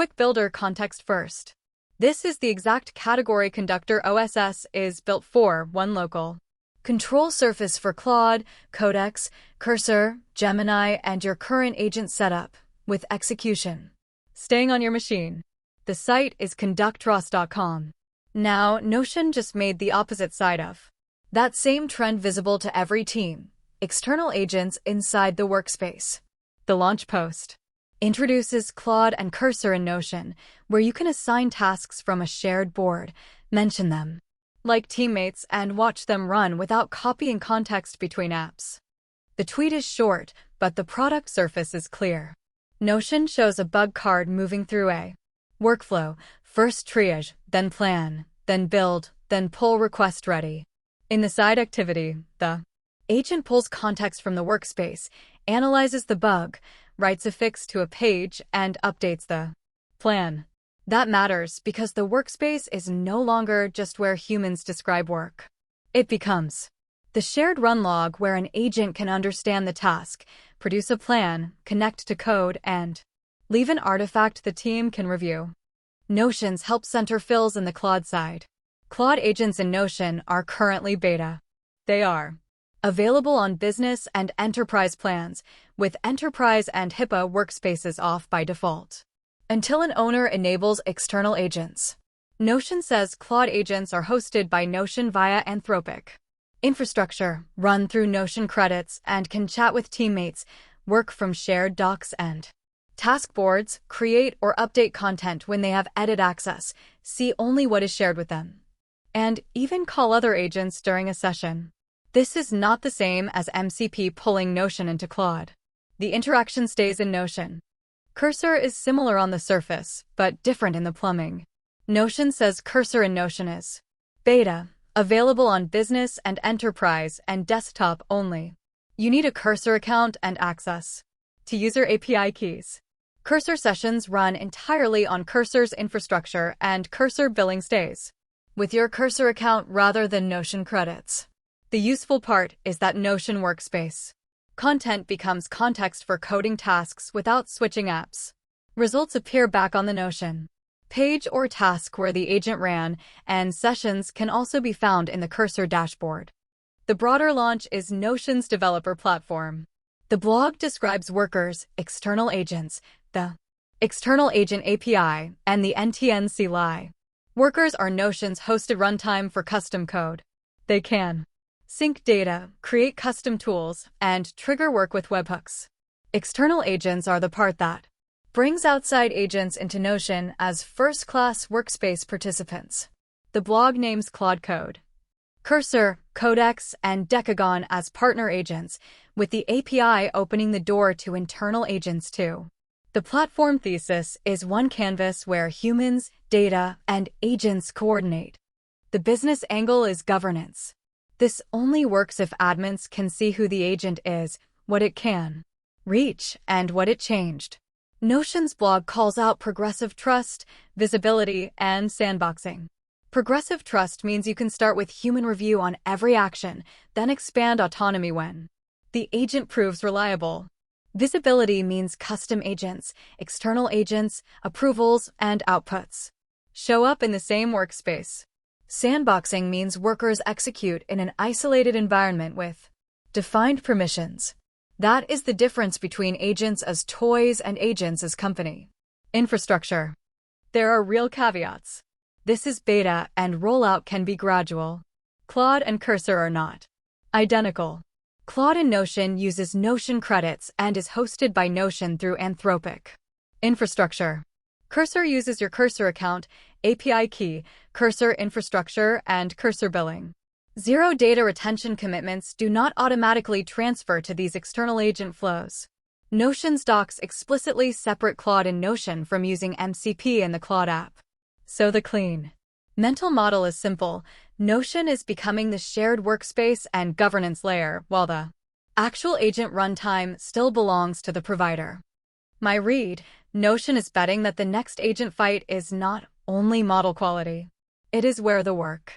Quick builder context first. This is the exact category Conductor OSS is built for, one local. Control surface for Claude, Codex, Cursor, Gemini, and your current agent setup, with execution. Staying on your machine. The site is conductros.com. Now, Notion just made the opposite side of that same trend visible to every team, external agents inside the workspace. The launch post introduces Claude and Cursor in Notion, where you can assign tasks from a shared board, mention them like teammates, and watch them run without copying context between apps. The tweet is short, but the product surface is clear. Notion shows a bug card moving through a workflow, first triage, then plan, then build, then pull request ready. In the side activity, the agent pulls context from the workspace, analyzes the bug, writes a fix to a page, and updates the plan. That matters because the workspace is no longer just where humans describe work. It becomes the shared run log where an agent can understand the task, produce a plan, connect to code, and leave an artifact the team can review. Notion's help center fills in the Claude side. Claude agents in Notion are currently beta. They are available on business and enterprise plans, with enterprise and HIPAA workspaces off by default, until an owner enables external agents. Notion says Claude agents are hosted by Notion via Anthropic infrastructure, run through Notion credits, and can chat with teammates, work from shared docs and task boards, create or update content when they have edit access, see only what is shared with them, and even call other agents during a session. This is not the same as MCP pulling Notion into Claude. The interaction stays in Notion. Cursor is similar on the surface, but different in the plumbing. Notion says Cursor in Notion is beta, available on business and enterprise and desktop only. You need a Cursor account and access to user API keys. Cursor sessions run entirely on Cursor's infrastructure, and Cursor billing stays with your Cursor account rather than Notion credits. The useful part is that Notion Workspace content becomes context for coding tasks without switching apps. Results appear back on the Notion page or task where the agent ran, and sessions can also be found in the Cursor dashboard. The broader launch is Notion's developer platform. The blog describes workers, external agents, the external agent API, and the NTN CLI. Workers are Notion's hosted runtime for custom code. They can sync data, create custom tools, and trigger work with webhooks. External agents are the part that brings outside agents into Notion as first-class workspace participants. The blog names Claude Code, Cursor, Codex, and Decagon as partner agents, with the API opening the door to internal agents too. The platform thesis is one canvas where humans, data, and agents coordinate. The business angle is governance. This only works if admins can see who the agent is, what it can reach, and what it changed. Notion's blog calls out progressive trust, visibility, and sandboxing. Progressive trust means you can start with human review on every action, then expand autonomy when the agent proves reliable. Visibility means custom agents, external agents, approvals, and outputs show up in the same workspace. Sandboxing means workers execute in an isolated environment with defined permissions. That is the difference between agents as toys and agents as company. Infrastructure. There are real caveats. This is beta, and rollout can be gradual. Claude and Cursor are not identical. Claude in Notion uses Notion credits and is hosted by Notion through Anthropic infrastructure. Cursor uses your Cursor account, API key, Cursor infrastructure, and Cursor billing. Zero data retention commitments do not automatically transfer to these external agent flows. Notion's docs explicitly separate Claude in Notion from using MCP in the Claude app. So the clean mental model is simple. Notion is becoming the shared workspace and governance layer, while the actual agent runtime still belongs to the provider. My read, Notion is betting that the next agent fight is not only model quality. It is where the work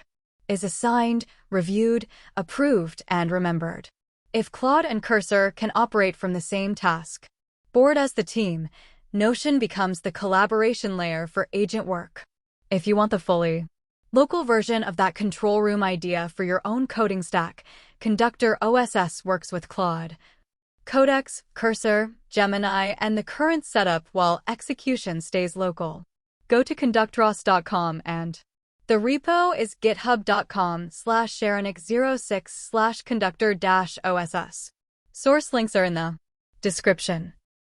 is assigned, reviewed, approved, and remembered. If Claude and Cursor can operate from the same task board as the team, Notion becomes the collaboration layer for agent work. If you want the fully local version of that control room idea for your own coding stack, Conductor OSS works with Claude, Codex, Cursor, Gemini, and the current setup while execution stays local. Go to conductoros.com and the repo is github.com/sharonik06/conductor-oss. Source links are in the description.